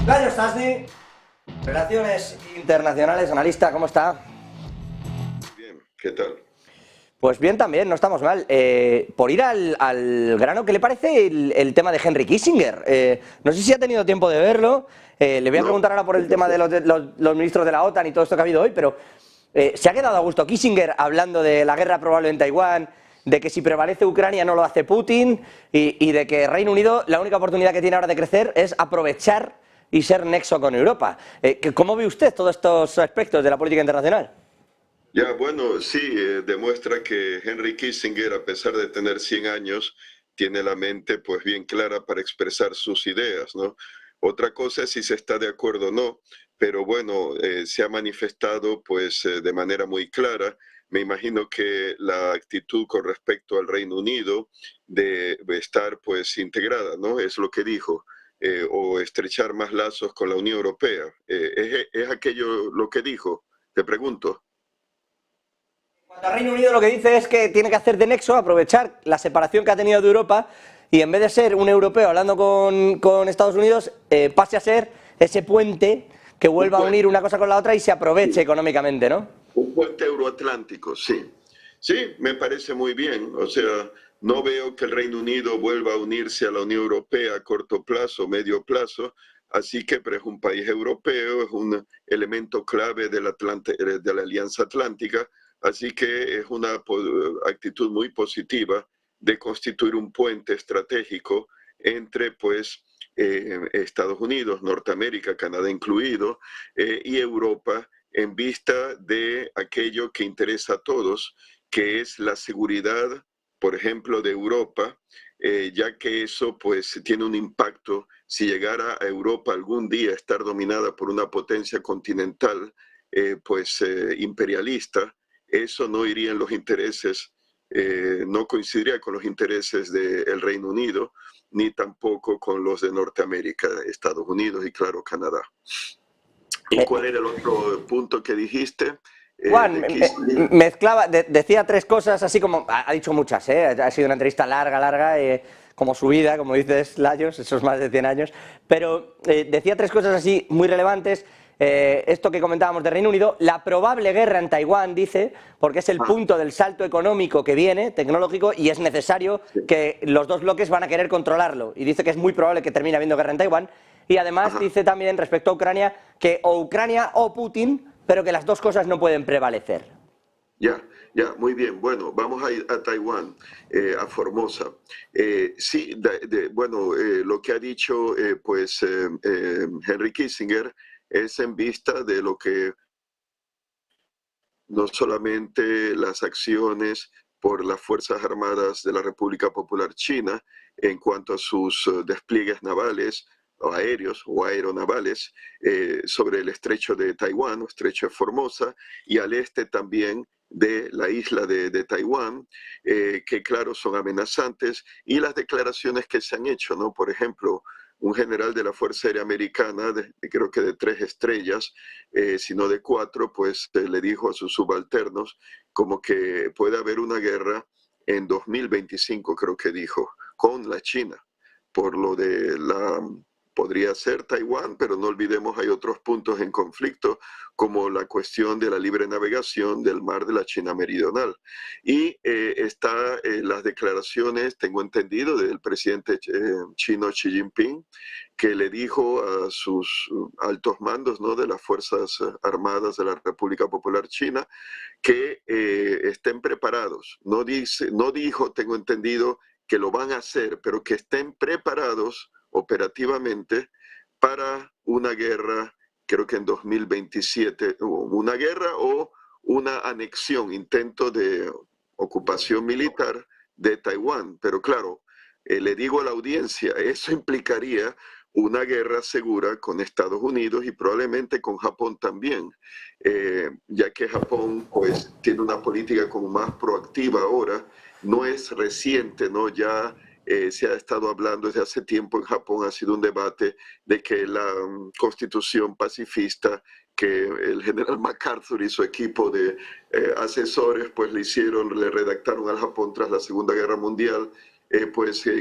Gallo Sasdi, Relaciones Internacionales, analista, ¿cómo está? Bien, ¿qué tal? Pues bien también, no estamos mal. Por ir al grano, ¿qué le parece el tema de Henry Kissinger? No sé si ha tenido tiempo de verlo. Le voy a No, preguntar ahora por ¿qué el tema de pasó? los ministros de la OTAN y todo esto que ha habido hoy, pero ¿se ha quedado a gusto Kissinger hablando de la guerra probable en Taiwán, de que si prevalece Ucrania no lo hace Putin y de que Reino Unido la única oportunidad que tiene ahora de crecer es aprovechar y ser nexo con Europa? ¿Cómo ve usted todos estos aspectos de la política internacional? Ya, bueno, sí, demuestra que Henry Kissinger, a pesar de tener 100 años, tiene la mente pues bien clara para expresar sus ideas, ¿no? Otra cosa es si se está de acuerdo o no, pero bueno, se ha manifestado pues de manera muy clara. Me imagino que la actitud con respecto al Reino Unido de estar pues integrada, ¿no? Es lo que dijo, o estrechar más lazos con la Unión Europea. ¿Es aquello lo que dijo? Te pregunto. Cuanto a Reino Unido, lo que dice es que tiene que hacer de nexo, aprovechar la separación que ha tenido de Europa y en vez de ser un europeo hablando con Estados Unidos, pase a ser ese puente que Un vuelva a unir puente, una cosa con la otra y se aproveche sí, económicamente, ¿no? un puente euroatlántico, sí. Sí, me parece muy bien. O sea, no veo que el Reino Unido vuelva a unirse a la Unión Europea a corto plazo, medio plazo. Así que, pero es un país europeo, es un elemento clave de la Alianza Atlántica. Así que es una actitud muy positiva de constituir un puente estratégico entre, pues, Estados Unidos, Norteamérica, Canadá incluido, y Europa en vista de aquello que interesa a todos, que es la seguridad, por ejemplo, de Europa, ya que eso pues tiene un impacto si llegara a Europa algún día a estar dominada por una potencia continental, imperialista, eso no iría en los intereses, no coincidiría con los intereses del Reino Unido, ni tampoco con los de Norteamérica, Estados Unidos y claro, Canadá. ¿Y cuál era el otro punto que dijiste? Juan De Kissinger. mezclaba, decía tres cosas así como, ha dicho muchas, ha sido una entrevista larga, como su vida, como dices, Layos, esos más de 100 años, pero decía tres cosas así muy relevantes. Esto que comentábamos de Reino Unido, la probable guerra en Taiwán, dice, porque es el Ah, punto del salto económico que viene, tecnológico, y es necesario sí. que los dos bloques van a querer controlarlo. Y dice que es muy probable que termine habiendo guerra en Taiwán. Y además Ajá. dice también respecto a Ucrania que o Ucrania o Putin, pero que las dos cosas no pueden prevalecer. Ya, ya, muy bien. Bueno, vamos a ir a Taiwán, a Formosa. Sí, bueno, lo que ha dicho Henry Kissinger es en vista de lo que no solamente las acciones por las Fuerzas Armadas de la República Popular China en cuanto a sus despliegues navales o aéreos o aeronavales sobre el estrecho de Taiwán o estrecho de Formosa y al este también de la isla de Taiwán, que claro son amenazantes, y las declaraciones que se han hecho, ¿no? Por ejemplo, un general de la Fuerza Aérea Americana, creo que de 3 estrellas, sino de 4, pues le dijo a sus subalternos como que puede haber una guerra en 2025, creo que dijo, con la China, por lo de podría ser Taiwán, pero no olvidemos hay otros puntos en conflicto, como la cuestión de la libre navegación del mar de la China Meridional. Y está las declaraciones, tengo entendido, del presidente chino Xi Jinping, que le dijo a sus altos mandos, ¿no?, de las Fuerzas Armadas de la República Popular China que estén preparados. No dijo, tengo entendido, que lo van a hacer, pero que estén preparados operativamente para una guerra, creo que en 2027, una guerra o una anexión, intento de ocupación militar de Taiwán. Pero claro, le digo a la audiencia, eso implicaría una guerra segura con Estados Unidos y probablemente con Japón también, ya que Japón pues tiene una política como más proactiva ahora, no es reciente, ¿no? Ya se ha estado hablando desde hace tiempo en Japón, ha sido un debate de que la constitución pacifista que el general MacArthur y su equipo de asesores pues le redactaron al Japón tras la Segunda Guerra Mundial,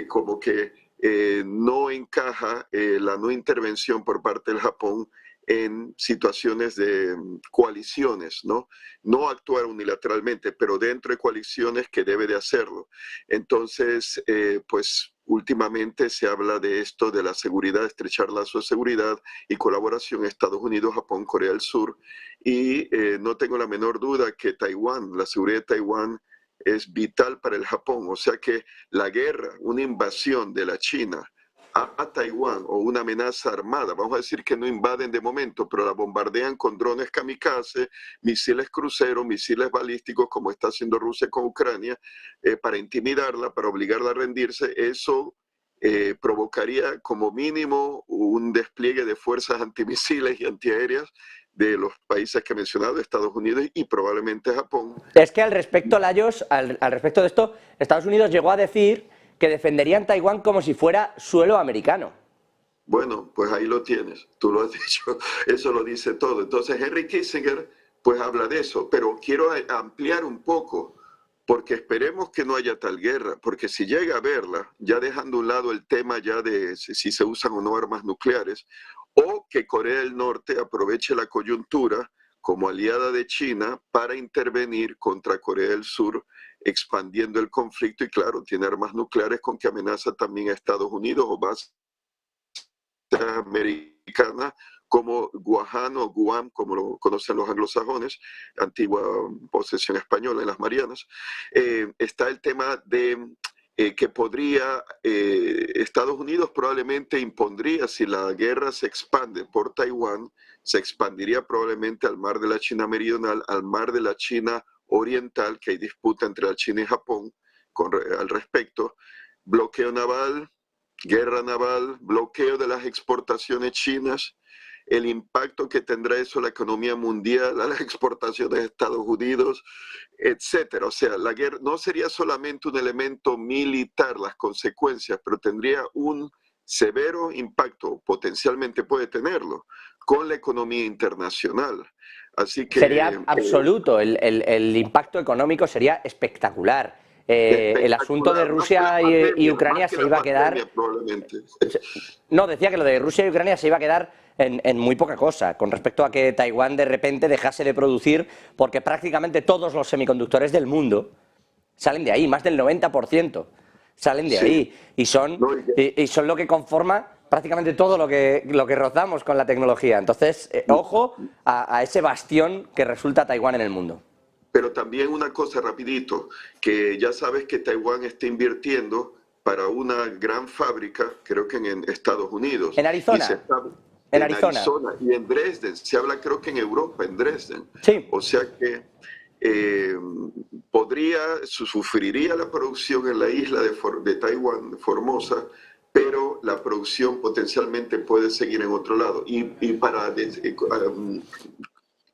como que no encaja la no intervención por parte del Japón en situaciones de coaliciones, ¿no? No actuar unilateralmente, pero dentro de coaliciones que debe de hacerlo. Entonces, pues últimamente se habla de esto, de la seguridad, estrechar lazos de seguridad y colaboración Estados Unidos, Japón, Corea del Sur. Y no tengo la menor duda que Taiwán, la seguridad de Taiwán es vital para el Japón. O sea que la guerra, una invasión de la China a Taiwán o una amenaza armada, vamos a decir que no invaden de momento, pero la bombardean con drones kamikaze, misiles cruceros, misiles balísticos, como está haciendo Rusia con Ucrania, para intimidarla, para obligarla a rendirse, eso provocaría como mínimo un despliegue de fuerzas antimisiles y antiaéreas de los países que he mencionado, Estados Unidos y probablemente Japón. Es que al respecto, Lajos, al respecto de esto, Estados Unidos llegó a decir que defenderían Taiwán como si fuera suelo americano. Bueno, pues ahí lo tienes, tú lo has dicho, eso lo dice todo. Entonces Henry Kissinger pues habla de eso, pero quiero ampliar un poco, porque esperemos que no haya tal guerra, porque si llega a haberla, ya dejando a un lado el tema ya de si se usan o no armas nucleares, o que Corea del Norte aproveche la coyuntura como aliada de China para intervenir contra Corea del Sur, expandiendo el conflicto y claro, tiene armas nucleares con que amenaza también a Estados Unidos o bases americana como Guaján o Guam, como lo conocen los anglosajones, antigua posesión española en las Marianas. Está el tema de que podría, Estados Unidos probablemente impondría, si la guerra se expande por Taiwán, se expandiría probablemente al mar de la China Meridional, al mar de la China Oriental, que hay disputa entre la China y Japón al respecto, bloqueo naval, guerra naval, bloqueo de las exportaciones chinas, el impacto que tendrá eso en la economía mundial, a las exportaciones de Estados Unidos, etcétera. O sea, la guerra no sería solamente un elemento militar, las consecuencias, pero tendría un severo impacto, potencialmente puede tenerlo, con la economía internacional. Así que Sería absoluto, el impacto económico sería espectacular. El asunto de espectacular, Rusia y Ucrania más que se la iba a quedar... pandemia probablemente. No, decía que lo de Rusia y Ucrania se iba a quedar en muy poca cosa, con respecto a que Taiwán de repente dejase de producir, porque prácticamente todos los semiconductores del mundo salen de ahí, más del 90% salen de Sí, ahí, no, y son lo que conforma prácticamente todo lo que rozamos con la tecnología. Entonces, ojo a ese bastión que resulta Taiwán en el mundo. pero también una cosa rapidito, que ya sabes que Taiwán está invirtiendo para una gran fábrica, creo que en Estados Unidos, En y se Arizona, está en en Arizona, Arizona y en Dresden, se habla creo que en Europa, en Dresden. sí. O sea que eh, sufriría la producción en la isla de Taiwán, Formosa, pero la producción potencialmente puede seguir en otro lado. Y para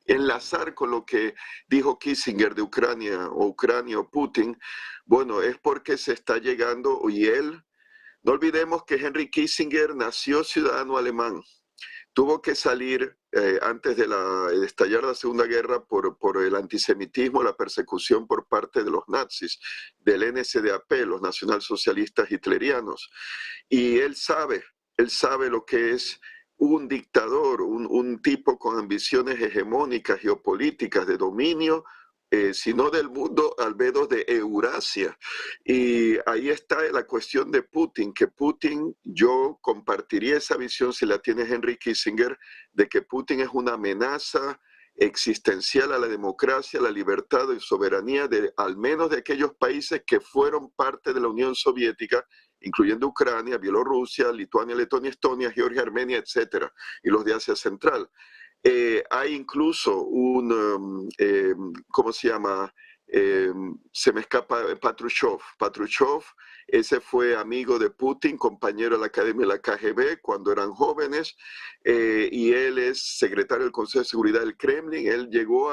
enlazar con lo que dijo Kissinger de Ucrania o Putin, bueno, es porque se está llegando, y él, no olvidemos que Henry Kissinger nació ciudadano alemán, tuvo que salir antes de estallar la Segunda Guerra por el antisemitismo, la persecución por parte de los nazis, del NSDAP, los nacionalsocialistas hitlerianos. Y él sabe lo que es un dictador, un tipo con ambiciones hegemónicas, geopolíticas, de dominio, sino del mundo, al menos de Eurasia. Y ahí está la cuestión de Putin, que Putin, yo compartiría esa visión, si la tiene Henry Kissinger, de que Putin es una amenaza existencial a la democracia, a la libertad y soberanía de al menos de aquellos países que fueron parte de la Unión Soviética, incluyendo Ucrania, Bielorrusia, Lituania, Letonia, Estonia, Georgia, Armenia, etcétera, y los de Asia Central. Hay incluso ¿cómo se llama? Se me escapa, Patrushev, ese fue amigo de Putin, compañero de la Academia de la KGB cuando eran jóvenes, y él es secretario del Consejo de Seguridad del Kremlin. Él llegó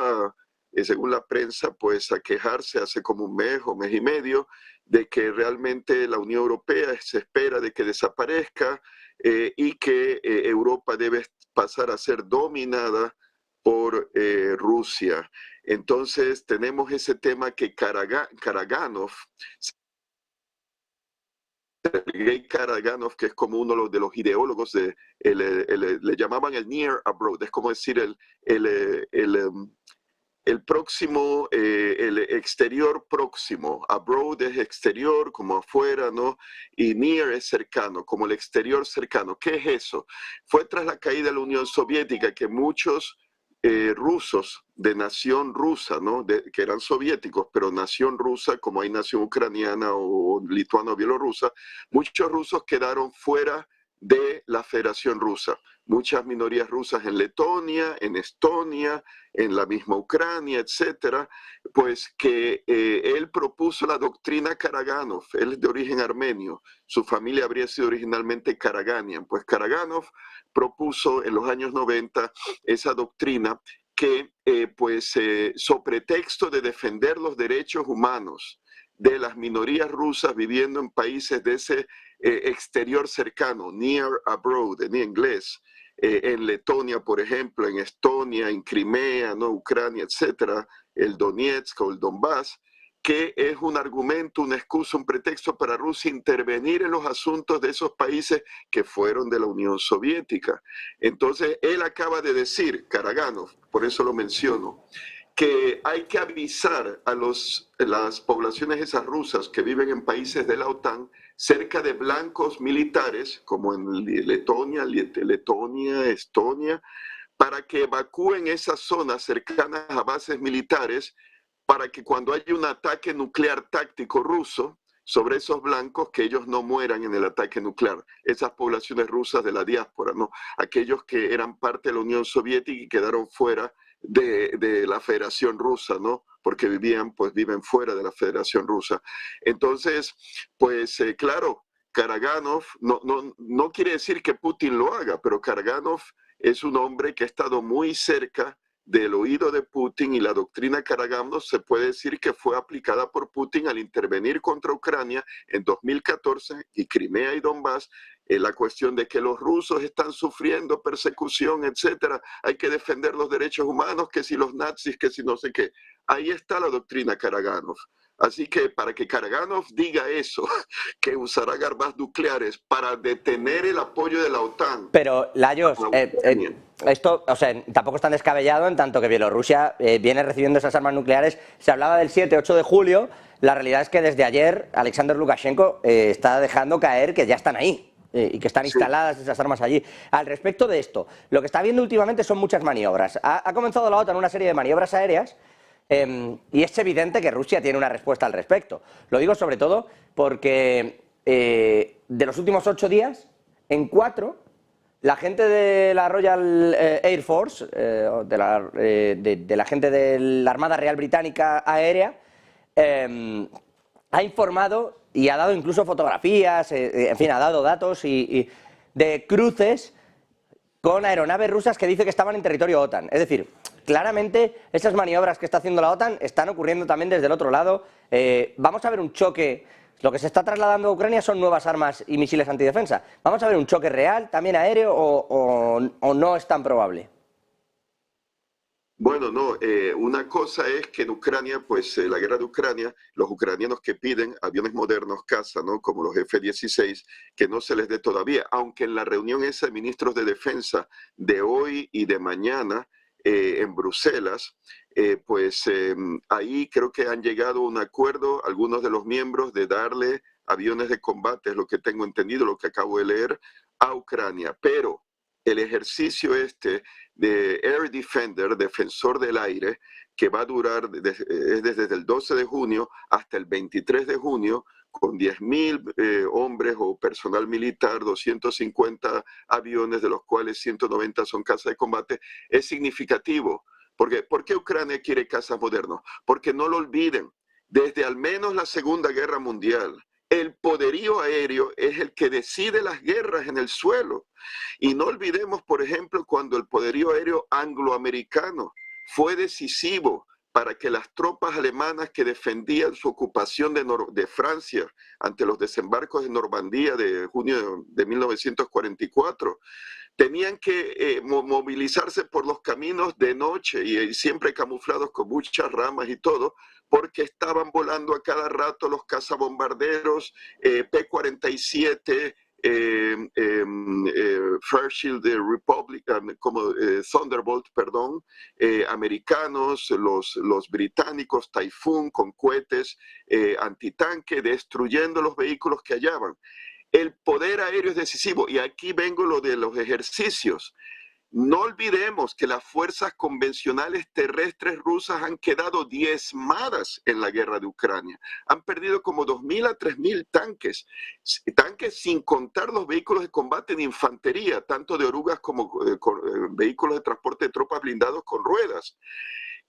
según la prensa, pues a quejarse hace como un mes o mes y medio de que realmente la Unión Europea se espera de que desaparezca, y que Europa debe pasar a ser dominada por Rusia. Entonces tenemos ese tema que Karaganov Sergei Karaganov, que es como uno de los ideólogos de, le llamaban el Near Abroad, es como decir el próximo, el exterior próximo. Abroad es exterior, como afuera, ¿no? Y near es cercano, como el exterior cercano. ¿Qué es eso? Fue tras la caída de la Unión Soviética que muchos rusos de nación rusa, ¿no? Que eran soviéticos, pero nación rusa, como hay nación ucraniana o lituana o bielorrusa, muchos rusos quedaron fuera de la Federación Rusa. Muchas minorías rusas en Letonia, en Estonia, en la misma Ucrania, etcétera, pues que él propuso la doctrina Karaganov. Él es de origen armenio, su familia habría sido originalmente Karaganian. Pues Karaganov propuso en los años 90 esa doctrina que, sobre texto de defender los derechos humanos de las minorías rusas viviendo en países de ese exterior cercano, near abroad en inglés, en Letonia, por ejemplo, en Estonia, en Crimea, ¿no? Ucrania, etcétera, el Donetsk o el Donbass, que es un argumento, una excusa, un pretexto para Rusia intervenir en los asuntos de esos países que fueron de la Unión Soviética. Entonces, él acaba de decir, Karaganov, por eso lo menciono, que hay que avisar a las poblaciones esas rusas que viven en países de la OTAN cerca de blancos militares, como en Letonia, Estonia, para que evacúen esas zonas cercanas a bases militares, para que cuando haya un ataque nuclear táctico ruso sobre esos blancos, que ellos no mueran en el ataque nuclear. Esas poblaciones rusas de la diáspora, ¿no? Aquellos que eran parte de la Unión Soviética y quedaron fuera de la Federación Rusa, ¿no? Porque viven fuera de la Federación Rusa. Entonces, claro, Karaganov no quiere decir que Putin lo haga, pero Karaganov es un hombre que ha estado muy cerca del oído de Putin, y la doctrina Karaganov se puede decir que fue aplicada por Putin al intervenir contra Ucrania en 2014 y Crimea y Donbass. La cuestión de que los rusos están sufriendo persecución, etcétera, hay que defender los derechos humanos, que si los nazis, que si no sé qué. Ahí está la doctrina Karaganov. Así que para que Karaganov diga eso, que usará armas nucleares para detener el apoyo de la OTAN. Pero, Lajos, esto, o sea, tampoco es tan descabellado, en tanto que Bielorrusia viene recibiendo esas armas nucleares. Se hablaba del 7-8 de julio. La realidad es que desde ayer Alexander Lukashenko está dejando caer que ya están ahí y que están instaladas esas armas allí. Al respecto de esto, lo que está viendo últimamente son muchas maniobras. Ha comenzado la OTAN una serie de maniobras aéreas y es evidente que Rusia tiene una respuesta al respecto. Lo digo sobre todo porque de los últimos 8 días, en 4, la gente de la Royal Air Force, de la gente de la Armada Real Británica Aérea, ha informado y ha dado incluso fotografías, en fin, ha dado datos de cruces con aeronaves rusas que dice que estaban en territorio OTAN. Es decir, claramente esas maniobras que está haciendo la OTAN están ocurriendo también desde el otro lado. Vamos a ver un choque. Lo que se está trasladando a Ucrania son nuevas armas y misiles antidefensa. ¿Vamos a ver un choque real, también aéreo, o no es tan probable? Bueno, no, una cosa es que en Ucrania, la guerra de Ucrania, los ucranianos que piden aviones modernos caza, ¿no? Como los F-16, que no se les dé todavía, aunque en la reunión esa de ministros de defensa de hoy y de mañana en Bruselas, ahí creo que han llegado a un acuerdo algunos de los miembros de darle aviones de combate, es lo que tengo entendido, lo que acabo de leer, a Ucrania. Pero el ejercicio de Air Defender, defensor del aire, que va a durar desde el 12 de junio hasta el 23 de junio, con 10.000 hombres o personal militar, 250 aviones, de los cuales 190 son cazas de combate, es significativo. ¿Por qué Ucrania quiere cazas modernos? Porque no lo olviden, desde al menos la Segunda Guerra Mundial, el poderío aéreo es el que decide las guerras en el suelo. Y no olvidemos, por ejemplo, cuando el poderío aéreo angloamericano fue decisivo para que las tropas alemanas que defendían su ocupación de Francia ante los desembarcos de Normandía de junio de 1944, tenían que movilizarse por los caminos de noche y siempre camuflados con muchas ramas y todo, porque estaban volando a cada rato los cazabombarderos P-47, Fairchild Republican, como Thunderbolt, perdón, americanos, los británicos, Typhoon, con cohetes antitanque, destruyendo los vehículos que hallaban. El poder aéreo es decisivo, y aquí vengo lo de los ejercicios. No olvidemos que las fuerzas convencionales terrestres rusas han quedado diezmadas en la guerra de Ucrania. Han perdido como 2.000 a 3.000 tanques, tanques sin contar los vehículos de combate de infantería, tanto de orugas como vehículos de transporte de tropas blindados con ruedas.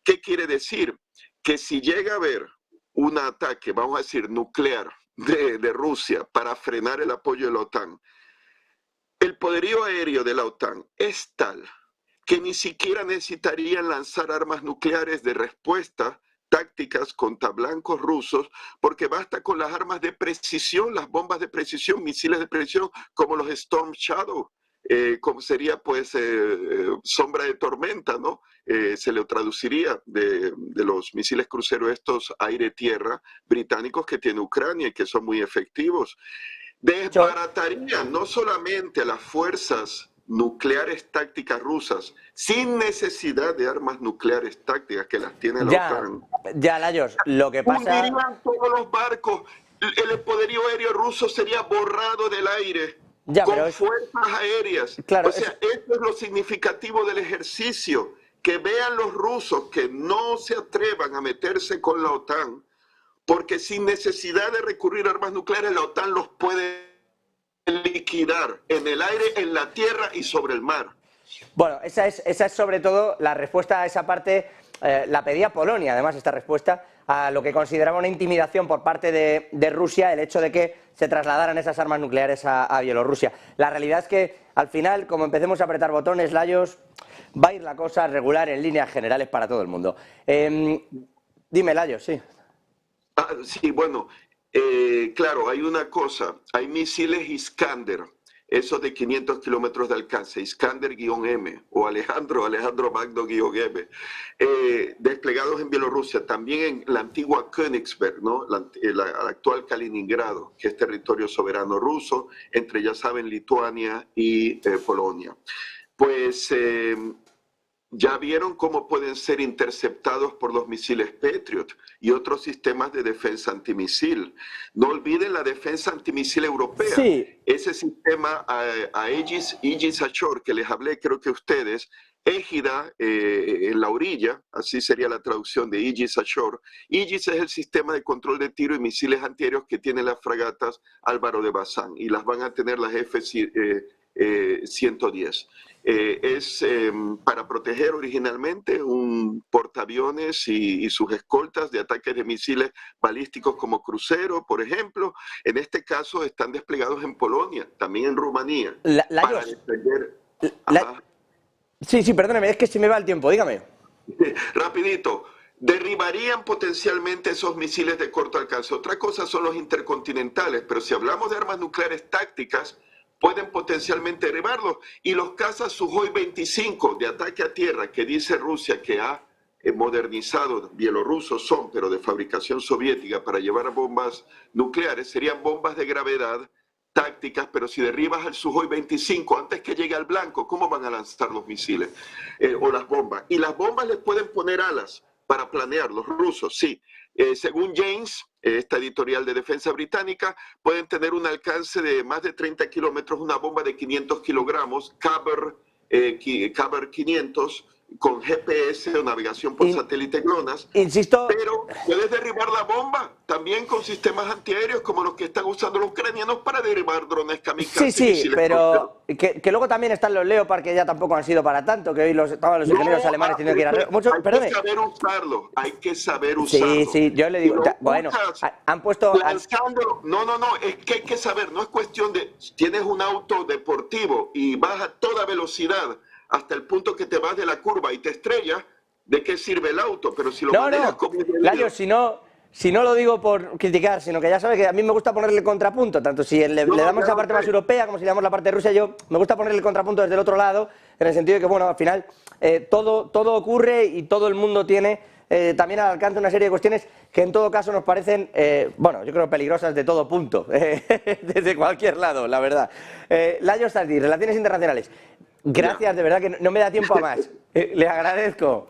¿Qué quiere decir? Que si llega a haber un ataque, vamos a decir, nuclear de Rusia para frenar el apoyo de la OTAN, el poderío aéreo de la OTAN es tal que ni siquiera necesitarían lanzar armas nucleares de respuesta tácticas contra blancos rusos, porque basta con las armas de precisión, las bombas de precisión, misiles de precisión, como los Storm Shadow, como sería pues sombra de tormenta, ¿no? Se le traduciría de los misiles crucero estos aire-tierra británicos que tiene Ucrania y que son muy efectivos. Desbaratarían no solamente a las fuerzas nucleares tácticas rusas, sin necesidad de armas nucleares tácticas que las tiene la OTAN. Ya, Lajos, lo que pasa... Hundirían todos los barcos, el poderío aéreo ruso sería borrado del aire. Con fuerzas aéreas. Claro, o sea, esto es lo significativo del ejercicio. Que vean los rusos que no se atrevan a meterse con la OTAN, porque sin necesidad de recurrir a armas nucleares, la OTAN los puede liquidar en el aire, en la tierra y sobre el mar. Bueno, esa es sobre todo la respuesta a esa parte, la pedía Polonia, además, esta respuesta a lo que consideraba una intimidación por parte de Rusia, el hecho de que se trasladaran esas armas nucleares a Bielorrusia. La realidad es que, al final, como empecemos a apretar botones, Lajos, va a ir la cosa regular en líneas generales para todo el mundo. Dime, Lajos, sí. Sí, bueno, claro, hay una cosa, hay misiles Iskander, esos de 500 kilómetros de alcance, Iskander-M o Alejandro Magno-M, desplegados en Bielorrusia, también en la antigua Königsberg, ¿no? la actual Kaliningrado, que es territorio soberano ruso, entre, ya saben, Lituania y Polonia. Pues ya vieron cómo pueden ser interceptados por los misiles Patriot y otros sistemas de defensa antimisil. No olviden la defensa antimisil europea. Sí. Ese sistema Aegis Ashore que les hablé, creo que ustedes, égida en la orilla, así sería la traducción de Aegis Ashore. Aegis es el sistema de control de tiro y misiles antiaéreos que tienen las fragatas Álvaro de Bazán, y las van a tener las F-110. Es para proteger originalmente un portaaviones y sus escoltas de ataques de misiles balísticos como crucero, por ejemplo. En este caso están desplegados en Polonia, también en Rumanía. Para defender... Sí, perdóneme, es que se me va el tiempo, dígame. Rapidito. Derribarían potencialmente esos misiles de corto alcance. Otra cosa son los intercontinentales, pero si hablamos de armas nucleares tácticas, pueden potencialmente derribarlos. Y los cazas Sukhoi 25 de ataque a tierra, que dice Rusia que ha modernizado, bielorrusos son, pero de fabricación soviética, para llevar bombas nucleares, serían bombas de gravedad tácticas, pero si derribas al Sukhoi 25 antes que llegue al blanco, ¿cómo van a lanzar los misiles o las bombas? Y las bombas les pueden poner alas para planear, los rusos, sí. Según James, esta editorial de defensa británica, pueden tener un alcance de más de 30 kilómetros, una bomba de 500 kilogramos, Kaber 500, con GPS o navegación por satélite GLONASS. Insisto. Pero puedes derribar la bomba también con sistemas antiaéreos como los que están usando los ucranianos para derribar drones kamikaze. Sí, pero que luego también están los Leopard, que ya tampoco han sido para tanto, que hoy estaban los ingenieros alemanes teniendo que ir a... Hay que saber usarlo, hay que saber usarlo. Sí, yo le digo, bueno, han puesto... Lanzándolo, no, es que hay que saber, no es cuestión de, tienes un auto deportivo y vas a toda velocidad hasta el punto que te vas de la curva y te estrellas, ¿De qué sirve el auto? Pero si lo No, manejas no, como un Layo, si no lo digo por criticar, sino que ya sabes que a mí me gusta ponerle el contrapunto, tanto si le damos esa parte más europea como si le damos la parte de Rusia, yo me gusta ponerle el contrapunto desde el otro lado, en el sentido de que, bueno, al final todo ocurre y todo el mundo tiene también al alcance una serie de cuestiones que en todo caso nos parecen, bueno, yo creo peligrosas de todo punto, desde cualquier lado, la verdad. Layo Sardi, Relaciones Internacionales, gracias, de verdad que no me da tiempo a más, le agradezco.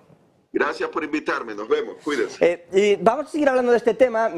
Gracias por invitarme, nos vemos, cuídense. Y vamos a seguir hablando de este tema.